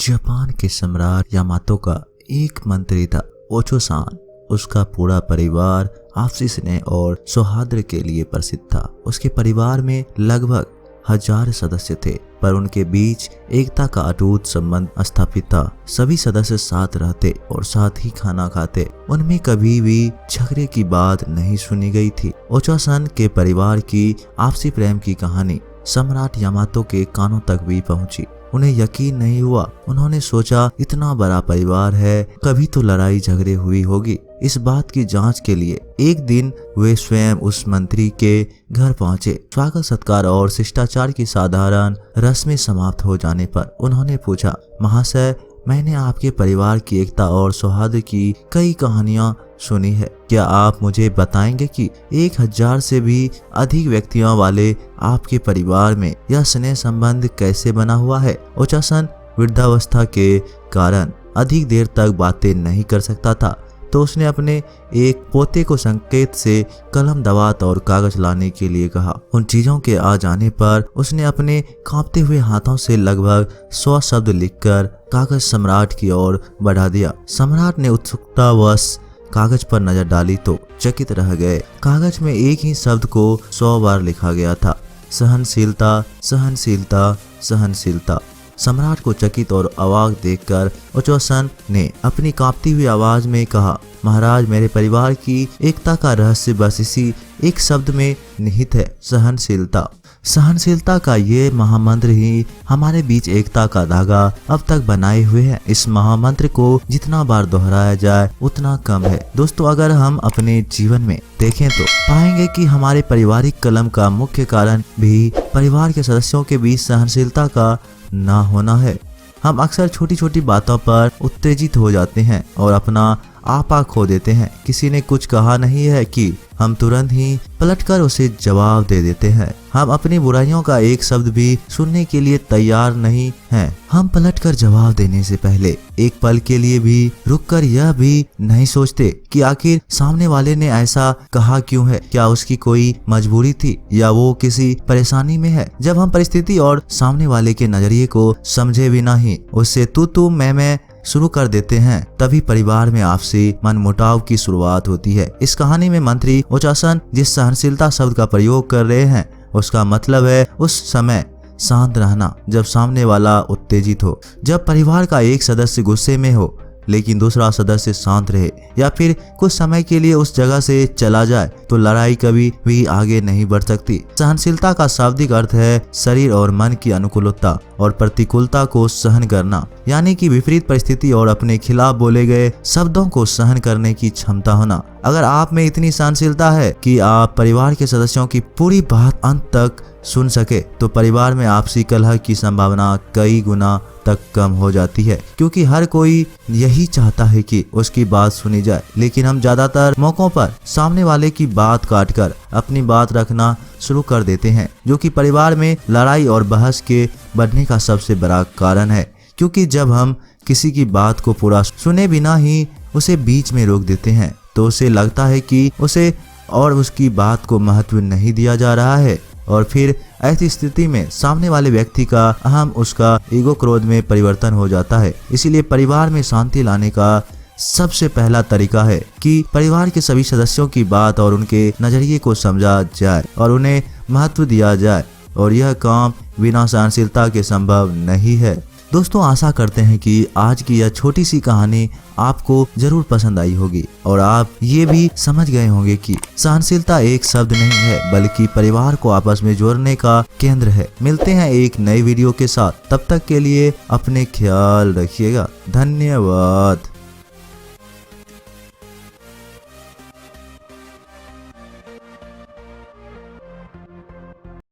Japan के सम्राट Yamato का एक मंत्री था, ओचो-सान। उसका पूरा परिवार आपसी स्नेह और सौहार्द के लिए प्रसिद्ध था। उसके परिवार में लगभग 1000 सदस्य थे, पर उनके बीच एकता का अटूट संबंध स्थापित था। सभी सदस्य साथ रहते और साथ ही खाना खाते। उनमें कभी भी झगड़े की बात नहीं सुनी गई थी। ओचो-सान के परिवार की आपसी प्रेम की कहानी सम्राट यामातो के कानों तक भी पहुंची। उन्हें यकीन नहीं हुआ। उन्होंने सोचा, इतना बड़ा परिवार है, कभी तो लड़ाई झगड़े हुई होगी। इस बात की जांच के लिए एक दिन वे स्वयं उस मंत्री के घर पहुंचे। स्वागत सत्कार और शिष्टाचार की साधारण रस्में समाप्त हो जाने पर उन्होंने पूछा, महाशय, मैंने आपके परिवार की एकता और सौहार्द की कई कहानियां सुनी है। क्या आप मुझे बताएंगे कि 1000 से भी अधिक व्यक्तियों वाले आपके परिवार में यह स्नेह संबंध कैसे बना हुआ है? ओचो-सान वृद्धावस्था के कारण अधिक देर तक बातें नहीं कर सकता था, तो उसने अपने एक पोते को संकेत से कलम, दवात और कागज लाने के लिए कहा। उन चीजों के आ जाने पर उसने अपने कांपते हुए हाथों से लगभग 100 शब्द लिखकर कागज सम्राट की ओर बढ़ा दिया। सम्राट ने उत्सुकतावश कागज पर नजर डाली तो चकित रह गए। कागज में एक ही शब्द को 100 बार लिखा गया था, सहनशीलता, सहनशीलता, सहनशीलता। सम्राट को चकित और अवाक देखकर ओचो-सान ने अपनी कांपती हुई आवाज में कहा, महाराज, मेरे परिवार की एकता का रहस्य बस इसी एक शब्द में निहित है, सहनशीलता। सहनशीलता का ये महामंत्र ही हमारे बीच एकता का धागा अब तक बनाए हुए है। इस महामंत्र को जितना बार दोहराया जाए उतना कम है। दोस्तों, अगर हम अपने जीवन में देखें तो पाएंगे कि हमारे पारिवारिक कलम का मुख्य कारण भी परिवार के सदस्यों के बीच सहनशीलता का ना होना है। हम अक्सर छोटी छोटी बातों पर उत्तेजित हो जाते हैं और अपना आपा खो देते हैं। किसी ने कुछ कहा नहीं है कि हम तुरंत ही पलटकर उसे जवाब दे देते हैं। हम अपनी बुराइयों का एक शब्द भी सुनने के लिए तैयार नहीं हैं। हम पलटकर जवाब देने से पहले एक पल के लिए भी रुककर यह भी नहीं सोचते कि आखिर सामने वाले ने ऐसा कहा क्यों है। क्या उसकी कोई मजबूरी थी या वो किसी परेशानी में है? जब हम परिस्थिति और सामने वाले के नजरिए को समझे बिना ही उससे तू मैं शुरू कर देते हैं, तभी परिवार में आपसी मनमुटाव की शुरुआत होती है। इस कहानी में मंत्री ओचो-सान जिस सहनशीलता शब्द का प्रयोग कर रहे हैं, उसका मतलब है उस समय शांत रहना जब सामने वाला उत्तेजित हो। जब परिवार का एक सदस्य गुस्से में हो लेकिन दूसरा सदस्य शांत रहे या फिर कुछ समय के लिए उस जगह से चला जाए, तो लड़ाई कभी भी आगे नहीं बढ़ सकती। सहनशीलता का शाब्दिक अर्थ है शरीर और मन की अनुकूलता और प्रतिकूलता को सहन करना, यानी कि विपरीत परिस्थिति और अपने खिलाफ बोले गए शब्दों को सहन करने की क्षमता होना। अगर आप में इतनी सहनशीलता है कि आप परिवार के सदस्यों की पूरी बात अंत तक सुन सके, तो परिवार में आपसी कलह की संभावना कई गुना तक कम हो जाती है, क्योंकि हर कोई यही चाहता है कि उसकी बात सुनी जाए। लेकिन हम ज्यादातर मौकों पर सामने वाले की बात काटकर अपनी बात रखना शुरू कर देते हैं, जो कि परिवार में लड़ाई और बहस के बढ़ने का सबसे बड़ा कारण है। क्योंकि जब हम किसी की बात को पूरा सुने बिना ही उसे बीच में रोक देते हैं, तो उसे लगता है कि उसे और उसकी बात को महत्व नहीं दिया जा रहा है, और फिर ऐसी स्थिति में सामने वाले व्यक्ति का अहम, उसका ईगो क्रोध में परिवर्तन हो जाता है। इसीलिए परिवार में शांति लाने का सबसे पहला तरीका है कि परिवार के सभी सदस्यों की बात और उनके नजरिए को समझा जाए और उन्हें महत्व दिया जाए, और यह काम बिना सहनशीलता के संभव नहीं है। दोस्तों, आशा करते हैं कि आज की यह छोटी सी कहानी आपको जरूर पसंद आई होगी और आप ये भी समझ गए होंगे कि सहनशीलता एक शब्द नहीं है, बल्कि परिवार को आपस में जोड़ने का केंद्र है। मिलते हैं एक नई वीडियो के साथ, तब तक के लिए अपने ख्याल रखिएगा। धन्यवाद।